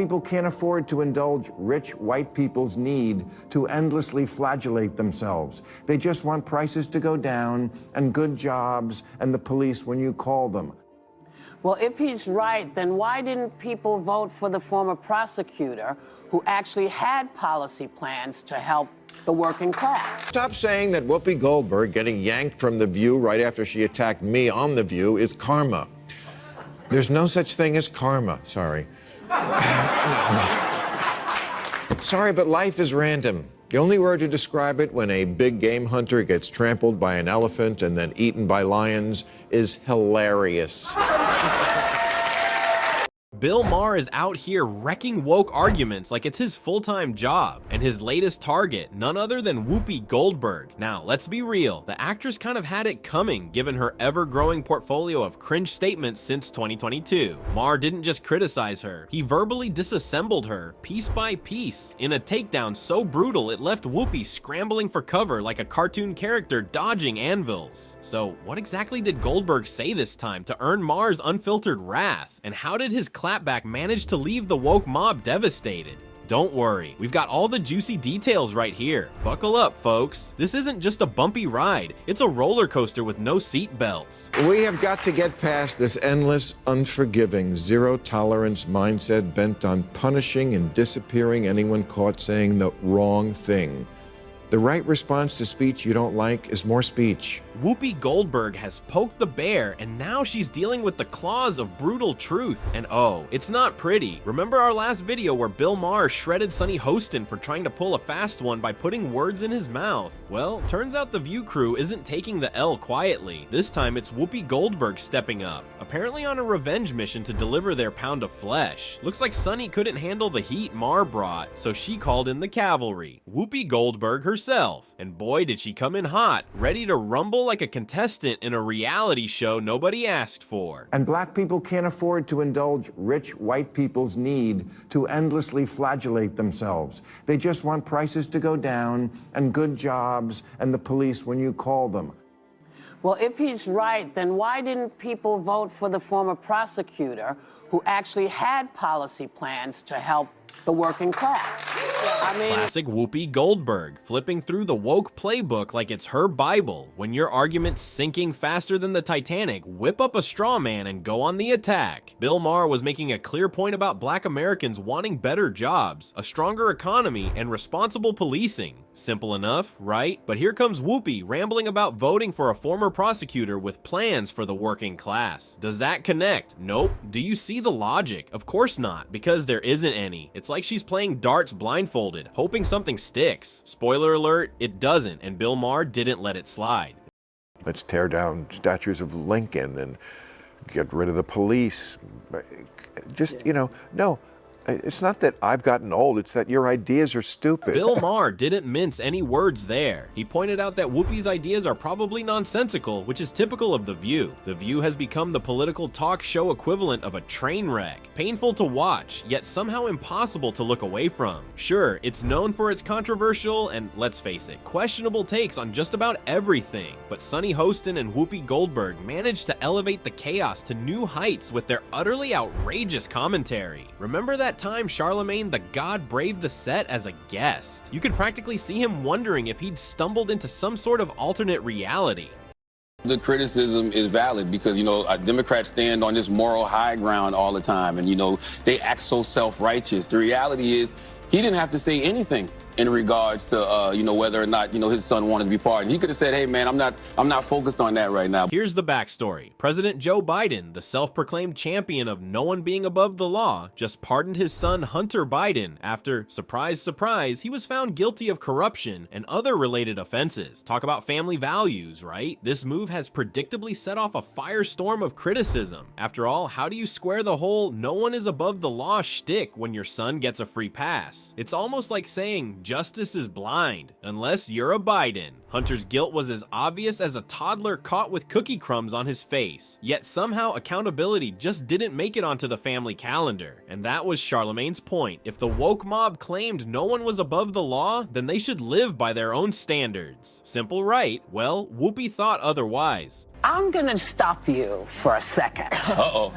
People can't afford to indulge rich white people's need to endlessly flagellate themselves. They just want prices to go down and good jobs and the police when you call them. Well, if he's right, then why didn't people vote for the former prosecutor who actually had policy plans to help the working class? Stop saying that Whoopi Goldberg getting yanked from The View right after she attacked me on The View is karma. There's no such thing as karma, sorry. Sorry, but life is random. The only word to describe it when a big game hunter gets trampled by an elephant and then eaten by lions is hilarious. Bill Maher is out here wrecking woke arguments like it's his full-time job, and his latest target, none other than Whoopi Goldberg. Now, let's be real, the actress kind of had it coming given her ever-growing portfolio of cringe statements since 2022. Maher didn't just criticize her, he verbally disassembled her, piece by piece, in a takedown so brutal it left Whoopi scrambling for cover like a cartoon character dodging anvils. So, what exactly did Goldberg say this time to earn Maher's unfiltered wrath? And how did his clapback managed to leave the woke mob devastated? Don't worry, we've got all the juicy details right here. Buckle up, folks. This isn't just a bumpy ride, it's a roller coaster with no seat belts. We have got to get past this endless, unforgiving, zero-tolerance mindset bent on punishing and disappearing anyone caught saying the wrong thing. The right response to speech you don't like is more speech. Whoopi Goldberg has poked the bear, and now she's dealing with the claws of brutal truth. And oh, it's not pretty. Remember our last video where Bill Maher shredded Sunny Hostin for trying to pull a fast one by putting words in his mouth? Well, turns out the View crew isn't taking the L quietly. This time it's Whoopi Goldberg stepping up, apparently on a revenge mission to deliver their pound of flesh. Looks like Sunny couldn't handle the heat Maher brought, so she called in the cavalry, Whoopi Goldberg herself. And boy did she come in hot, ready to rumble like a contestant in a reality show nobody asked for. And black people can't afford to indulge rich white people's need to endlessly flagellate themselves. They just want prices to go down and good jobs and the police when you call them. Well, if he's right, then why didn't people vote for the former prosecutor who actually had policy plans to help the working class? I mean, classic Whoopi Goldberg, flipping through the woke playbook like it's her Bible. When your argument's sinking faster than the Titanic, whip up a straw man and go on the attack. Bill Maher was making a clear point about black Americans wanting better jobs, a stronger economy, and responsible policing. Simple enough, right? But here comes Whoopi rambling about voting for a former prosecutor with plans for the working class. Does that connect? Nope. Do you see the logic? Of course not, because there isn't any. It's like she's playing darts blindfolded, hoping something sticks. Spoiler alert, it doesn't, and Bill Maher didn't let it slide. Let's tear down statues of Lincoln and get rid of the police. Just, you know, no. It's not that I've gotten old, it's that your ideas are stupid. Bill Maher didn't mince any words there. He pointed out that Whoopi's ideas are probably nonsensical, which is typical of The View. The View has become the political talk show equivalent of a train wreck. Painful to watch, yet somehow impossible to look away from. Sure, it's known for its controversial and, let's face it, questionable takes on just about everything. But Sunny Hostin and Whoopi Goldberg managed to elevate the chaos to new heights with their utterly outrageous commentary. Remember that time Charlemagne the God braved the set as a guest? You could practically see him wondering if he'd stumbled into some sort of alternate reality. The criticism is valid because, you know, Democrats stand on this moral high ground all the time and, you know, they act so self-righteous. The reality is he didn't have to say anything in regards to, you know, whether or not, you know, his son wanted to be pardoned. He could have said, hey, man, I'm not focused on that right now. Here's the backstory. President Joe Biden, the self-proclaimed champion of no one being above the law, just pardoned his son Hunter Biden after, surprise, surprise, he was found guilty of corruption and other related offenses. Talk about family values, right? This move has predictably set off a firestorm of criticism. After all, how do you square the whole no one is above the law shtick when your son gets a free pass? It's almost like saying, justice is blind, unless you're a Biden. Hunter's guilt was as obvious as a toddler caught with cookie crumbs on his face, yet somehow accountability just didn't make it onto the family calendar. And that was Charlemagne's point. If the woke mob claimed no one was above the law, then they should live by their own standards. Simple, right? Well, Whoopi thought otherwise. I'm gonna stop you for a second. Uh-oh.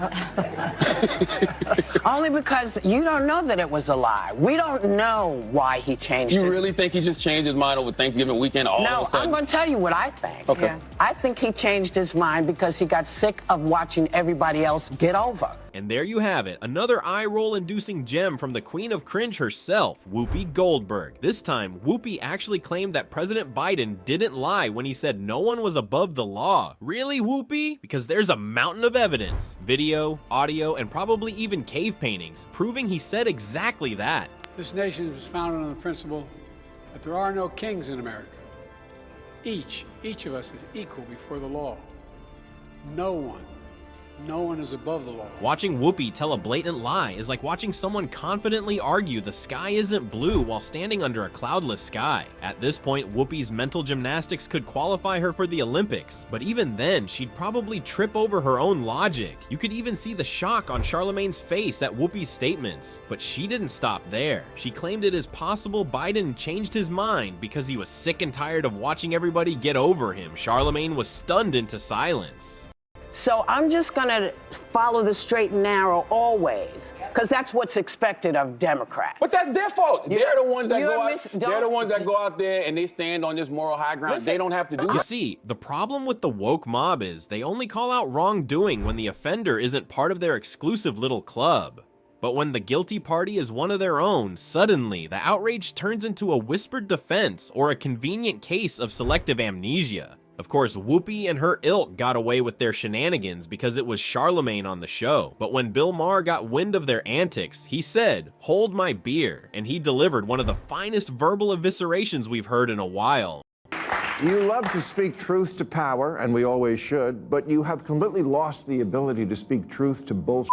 Only because you don't know that it was a lie. We don't know why he changed You his really think he just changed his mind over Thanksgiving weekend all of a No, sudden? I'm going to tell you what I think. Okay. Yeah. I think he changed his mind because he got sick of watching everybody else get over. And there you have it, another eye-roll-inducing gem from the queen of cringe herself, Whoopi Goldberg. This time, Whoopi actually claimed that President Biden didn't lie when he said no one was above the law. Really, Whoopi? Because there's a mountain of evidence, video, audio, and probably even cave paintings, proving he said exactly that. This nation was founded on the principle that there are no kings in America. Each of us is equal before the law. No one is above the law. Watching Whoopi tell a blatant lie is like watching someone confidently argue the sky isn't blue while standing under a cloudless sky. At this point, Whoopi's mental gymnastics could qualify her for the Olympics, but even then, she'd probably trip over her own logic. You could even see the shock on Charlemagne's face at Whoopi's statements. But she didn't stop there. She claimed it is possible Biden changed his mind because he was sick and tired of watching everybody get over him. Charlemagne was stunned into silence. So I'm just going to follow the straight and narrow always, because that's what's expected of Democrats. But that's their fault. They're the ones that They're go out there and they stand on this moral high ground. Listen, they don't have to do You it. see, the problem with the woke mob is they only call out wrongdoing when the offender isn't part of their exclusive little club. But when the guilty party is one of their own, suddenly the outrage turns into a whispered defense or a convenient case of selective amnesia. Of course, Whoopi and her ilk got away with their shenanigans because it was Charlemagne on the show. But when Bill Maher got wind of their antics, he said, "Hold my beer," and he delivered one of the finest verbal eviscerations we've heard in a while. You love to speak truth to power, and we always should, but you have completely lost the ability to speak truth to bullshit.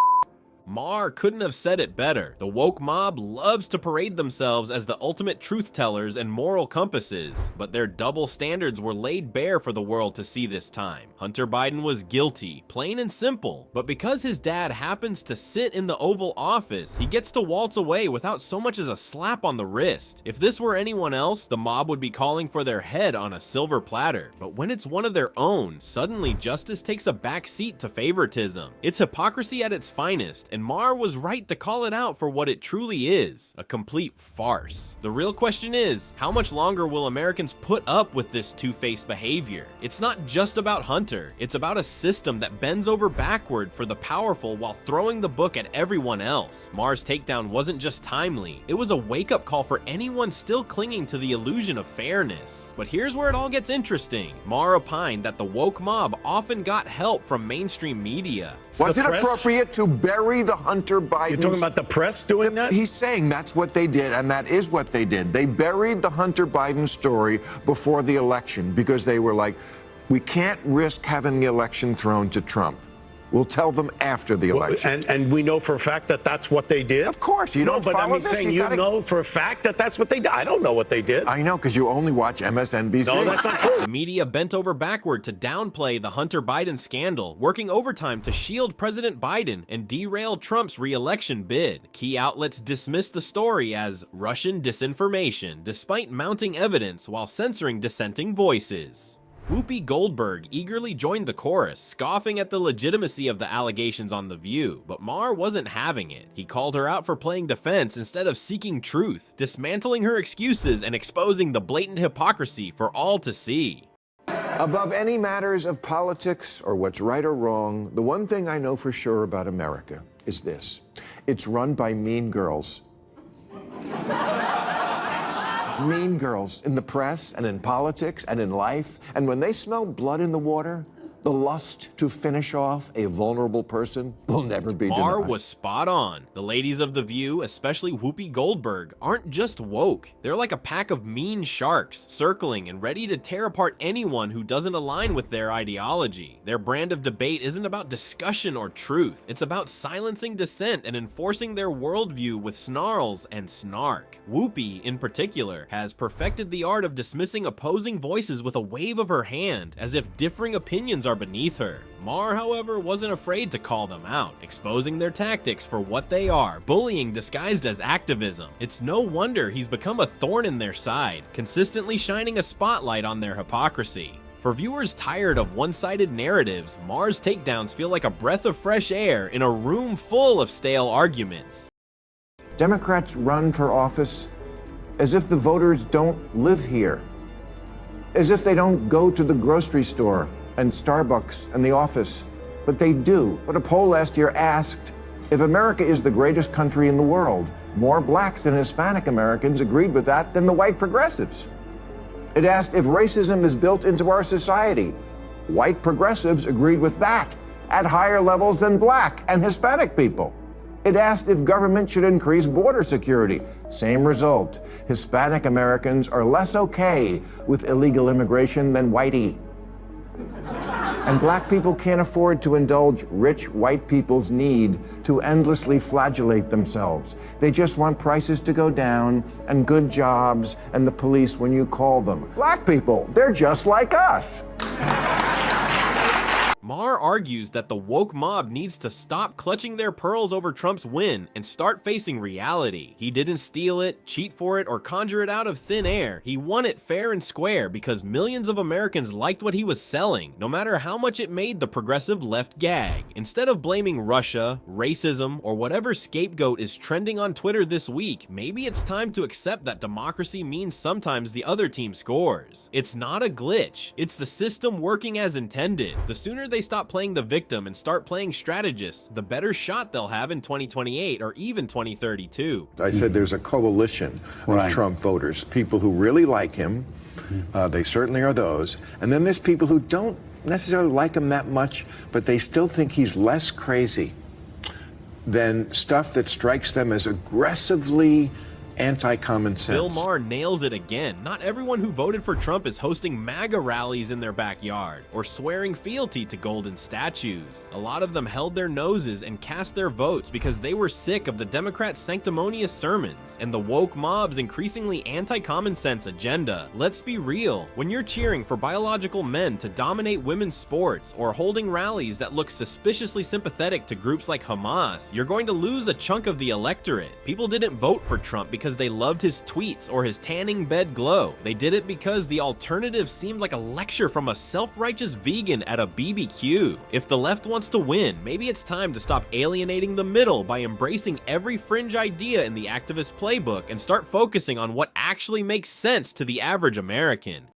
Maher couldn't have said it better. The woke mob loves to parade themselves as the ultimate truth tellers and moral compasses, but their double standards were laid bare for the world to see this time. Hunter Biden was guilty, plain and simple, but because his dad happens to sit in the Oval Office, he gets to waltz away without so much as a slap on the wrist. If this were anyone else, the mob would be calling for their head on a silver platter, but when it's one of their own, suddenly justice takes a back seat to favoritism. It's hypocrisy at its finest, and Maher was right to call it out for what it truly is, a complete farce. The real question is, how much longer will Americans put up with this two-faced behavior? It's not just about Hunter, it's about a system that bends over backward for the powerful while throwing the book at everyone else. Maher's takedown wasn't just timely, it was a wake-up call for anyone still clinging to the illusion of fairness. But here's where it all gets interesting. Maher opined that the woke mob often got help from mainstream media. Was it press? appropriate to bury the Hunter Biden? You're talking about the press doing that? He's saying that's what they did, and that is what they did. They buried the Hunter Biden story before the election because they were like, we can't risk having the election thrown to Trump. We'll tell them after the election. And we know for a fact that that's what they did? Of course, you don't but follow I'm this. saying you know for a fact that that's what they did. I don't know what they did. I know, because you only watch MSNBC. No, that's not true. The media bent over backward to downplay the Hunter Biden scandal, working overtime to shield President Biden and derail Trump's re-election bid. Key outlets dismissed the story as Russian disinformation, despite mounting evidence while censoring dissenting voices. Whoopi Goldberg eagerly joined the chorus, scoffing at the legitimacy of the allegations on The View, but Maher wasn't having it. He called her out for playing defense instead of seeking truth, dismantling her excuses and exposing the blatant hypocrisy for all to see. Above any matters of politics or what's right or wrong, the one thing I know for sure about America is this. It's run by mean girls. Mean girls in the press and in politics and in life. And when they smell blood in the water, The lust to finish off a vulnerable person will never be Maher denied. was spot on. The ladies of The View, especially Whoopi Goldberg, aren't just woke. They're like a pack of mean sharks, circling and ready to tear apart anyone who doesn't align with their ideology. Their brand of debate isn't about discussion or truth. It's about silencing dissent and enforcing their worldview with snarls and snark. Whoopi, in particular, has perfected the art of dismissing opposing voices with a wave of her hand, as if differing opinions are beneath her. Maher, however, wasn't afraid to call them out, exposing their tactics for what they are, bullying disguised as activism. It's no wonder he's become a thorn in their side, consistently shining a spotlight on their hypocrisy. For viewers tired of one-sided narratives, Maher's takedowns feel like a breath of fresh air in a room full of stale arguments. Democrats run for office as if the voters don't live here, as if they don't go to the grocery store and Starbucks and the office, but they do. But a poll last year asked, if America is the greatest country in the world, more blacks and Hispanic Americans agreed with that than the white progressives. It asked if racism is built into our society. White progressives agreed with that at higher levels than black and Hispanic people. It asked if government should increase border security. Same result. Hispanic Americans are less okay with illegal immigration than whitey. And black people can't afford to indulge rich white people's need to endlessly flagellate themselves. They just want prices to go down and good jobs and the police when you call them. Black people, they're just like us. Maher argues that the woke mob needs to stop clutching their pearls over Trump's win and start facing reality. He didn't steal it, cheat for it, or conjure it out of thin air. He won it fair and square because millions of Americans liked what he was selling, no matter how much it made the progressive left gag. Instead of blaming Russia, racism, or whatever scapegoat is trending on Twitter this week, maybe it's time to accept that democracy means sometimes the other team scores. It's not a glitch. It's the system working as intended. The sooner they stop playing the victim and start playing strategists, the better shot they'll have in 2028 or even 2032. I said there's a coalition of Trump voters, people who really like him. They certainly are those. And then there's people who don't necessarily like him that much, but they still think he's less crazy than stuff that strikes them as aggressively anti-common sense. Bill Maher nails it again. Not everyone who voted for Trump is hosting MAGA rallies in their backyard or swearing fealty to golden statues. A lot of them held their noses and cast their votes because they were sick of the Democrats' sanctimonious sermons and the woke mob's increasingly anti-common sense agenda. Let's be real. When you're cheering for biological men to dominate women's sports or holding rallies that look suspiciously sympathetic to groups like Hamas, you're going to lose a chunk of the electorate. People didn't vote for Trump because they loved his tweets or his tanning bed glow. They did it because the alternative seemed like a lecture from a self-righteous vegan at a BBQ. If the left wants to win, maybe it's time to stop alienating the middle by embracing every fringe idea in the activist playbook and start focusing on what actually makes sense to the average American.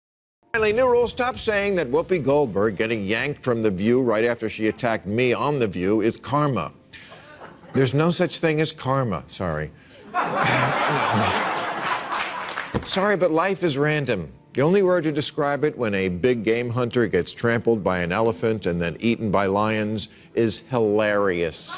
Finally, new rule, stop saying that Whoopi Goldberg getting yanked from The View right after she attacked me on The View is karma. There's no such thing as karma, sorry. Sorry, but life is random. The only word to describe it when a big game hunter gets trampled by an elephant and then eaten by lions is hilarious.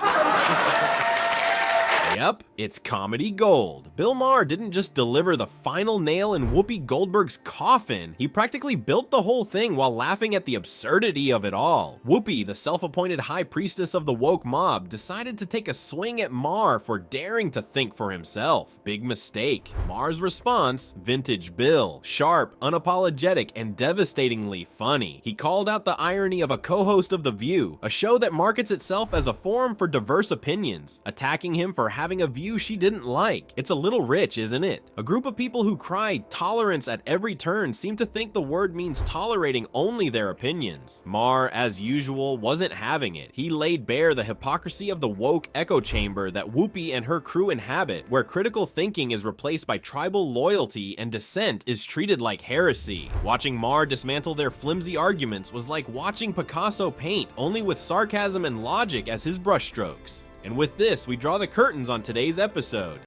Yep, it's comedy gold. Bill Maher didn't just deliver the final nail in Whoopi Goldberg's coffin, he practically built the whole thing while laughing at the absurdity of it all. Whoopi, the self-appointed high priestess of the woke mob, decided to take a swing at Maher for daring to think for himself. Big mistake. Maher's response, vintage Bill, sharp, unapologetic, and devastatingly funny. He called out the irony of a co-host of The View, a show that markets itself as a forum for diverse opinions, attacking him for having a view she didn't like. It's a little rich, isn't it? A group of people who cry tolerance at every turn seem to think the word means tolerating only their opinions. Maher, as usual, wasn't having it. He laid bare the hypocrisy of the woke echo chamber that Whoopi and her crew inhabit, where critical thinking is replaced by tribal loyalty and dissent is treated like heresy. Watching Maher dismantle their flimsy arguments was like watching Picasso paint, only with sarcasm and logic as his brushstrokes. And with this, we draw the curtains on today's episode.